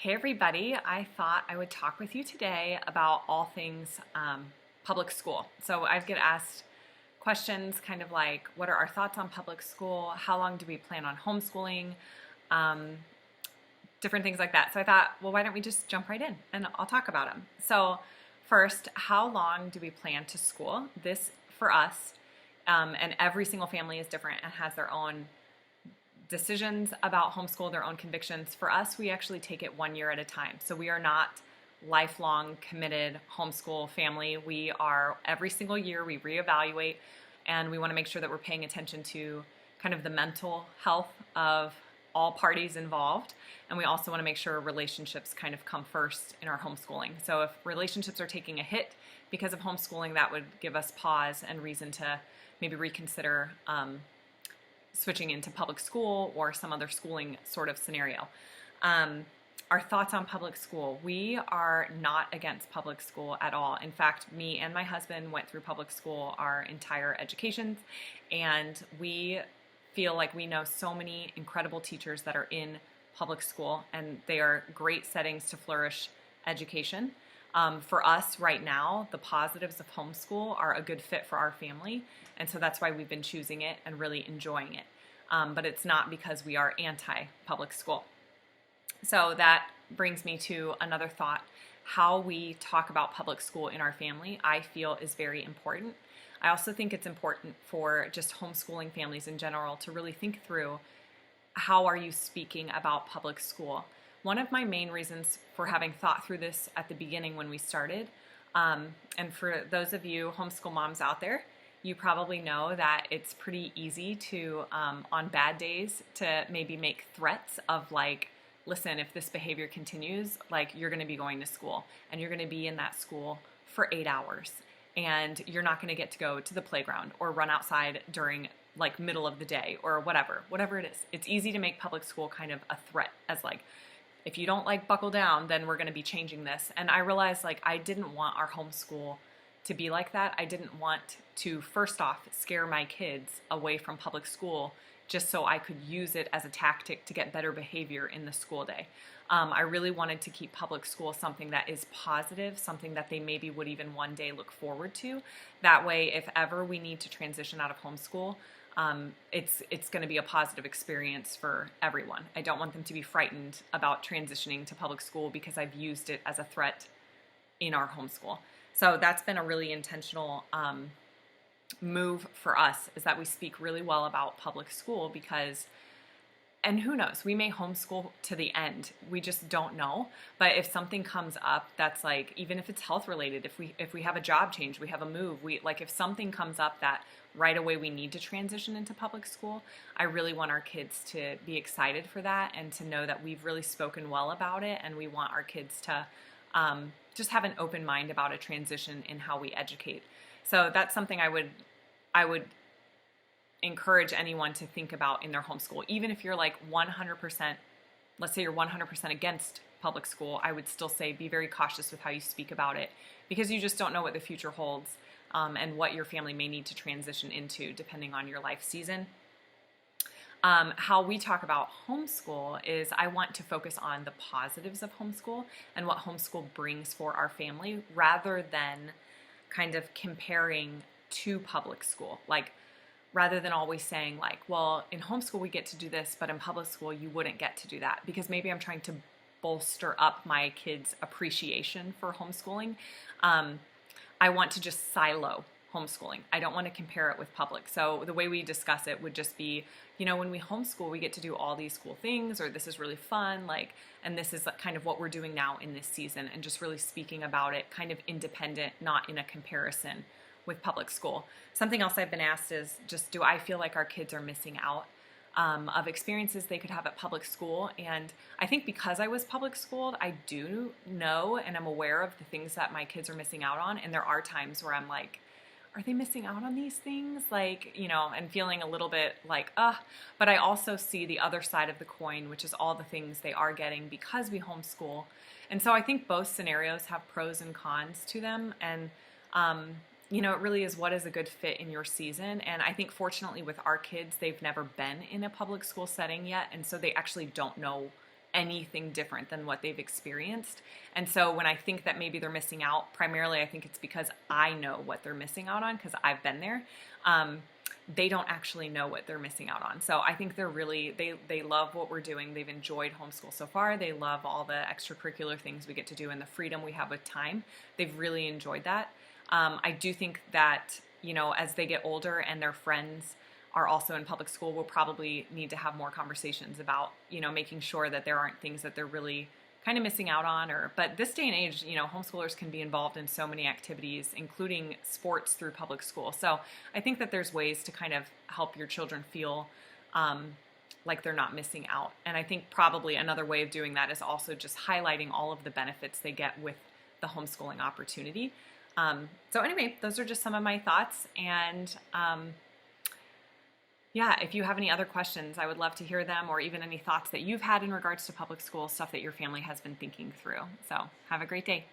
Hey everybody, I thought I would talk with you today about all things public school. So I get asked questions kind of like, what are our thoughts on public school? How long do we plan on homeschooling? Um, Different things like that. So I thought, well, why don't we just jump right in and I'll talk about them. So first, how long do we plan to school? This for us, and every single family is different and has their own decisions about homeschool, their own convictions. For us, we actually take it 1 year at a time. So we are not lifelong committed homeschool family. We are every single year we reevaluate, and we want to make sure that we're paying attention to kind of the mental health of all parties involved. And we also want to make sure relationships kind of come first in our homeschooling. So if relationships are taking a hit because of homeschooling, that would give us pause and reason to maybe reconsider switching into public school or some other schooling sort of scenario. Our thoughts on public school. We are not against public school at all. In fact, me and my husband went through public school our entire educations, and we feel like we know so many incredible teachers that are in public school, and they are great settings to flourish education. For us right now, the positives of homeschool are a good fit for our family, and so that's why we've been choosing it and really enjoying it. But it's not because we are anti-public school. So that brings me to another thought. How we talk about public school in our family, I feel, is very important. I also think it's important for just homeschooling families in general to really think through, how are you speaking about public school? One of my main reasons for having thought through this at the beginning when we started, and for those of you homeschool moms out there, you probably know that it's pretty easy to, on bad days, to maybe make threats of like, listen, if this behavior continues, like you're going to be going to school and you're going to be in that school for 8 hours and you're not going to get to go to the playground or run outside during like middle of the day or whatever it is. It's easy to make public school kind of a threat as like, if you don't like buckle down, then we're going to be changing this. And I realized like I didn't want our homeschool to be like that. I didn't want to, first off, scare my kids away from public school just so I could use it as a tactic to get better behavior in the school day. I really wanted to keep public school something that is positive, something that they maybe would even one day look forward to. That way, if ever we need to transition out of homeschool, it's going to be a positive experience for everyone. I don't want them to be frightened about transitioning to public school because I've used it as a threat in our homeschool. So that's been a really intentional move for us, is that we speak really well about public school because, and who knows, we may homeschool to the end. We just don't know. But if something comes up that's like, even if it's health related, if we have a job change, we have a move, if something comes up that right away we need to transition into public school, I really want our kids to be excited for that and to know that we've really spoken well about it, and we want our kids to just have an open mind about a transition in how we educate. So that's something I would encourage anyone to think about in their homeschool. Even if you're like 100%, let's say you're 100% against public school, I would still say be very cautious with how you speak about it, because you just don't know what the future holds, and what your family may need to transition into depending on your life season. How we talk about homeschool is I want to focus on the positives of homeschool and what homeschool brings for our family, rather than kind of comparing to public school. Like, rather than always saying like, well, in homeschool we get to do this, but in public school you wouldn't get to do that, because maybe I'm trying to bolster up my kids' appreciation for homeschooling. I want to just silo homeschooling. I don't want to compare it with public. So the way we discuss it would just be, when we homeschool, we get to do all these cool things, or this is really fun, and this is kind of what we're doing now in this season, and just really speaking about it kind of independent, not in a comparison with public school. Something else I've been asked is just, do I feel like our kids are missing out of experiences they could have at public school? And I think because I was public schooled, I do know and I'm aware of the things that my kids are missing out on. And there are times where I'm like, are they missing out on these things? And feeling a little bit like, but I also see the other side of the coin, which is all the things they are getting because we homeschool. And so I think both scenarios have pros and cons to them. And, it really is what is a good fit in your season. And I think fortunately with our kids, they've never been in a public school setting yet. And so they actually don't know anything different than what they've experienced. And so when I think that maybe they're missing out, primarily I think it's because I know what they're missing out on because I've been there. They don't actually know what they're missing out on. So I think they're really, they love what we're doing. They've enjoyed homeschool so far. They love all the extracurricular things we get to do and the freedom we have with time. They've really enjoyed that. I do think that, as they get older and their friends are also in public school, we'll probably need to have more conversations about, making sure that there aren't things that they're really kind of missing out on. But this day and age, homeschoolers can be involved in so many activities, including sports through public school. So I think that there's ways to kind of help your children feel like they're not missing out. And I think probably another way of doing that is also just highlighting all of the benefits they get with the homeschooling opportunity. So anyway, those are just some of my thoughts. And yeah, if you have any other questions, I would love to hear them, or even any thoughts that you've had in regards to public school, stuff that your family has been thinking through. So have a great day.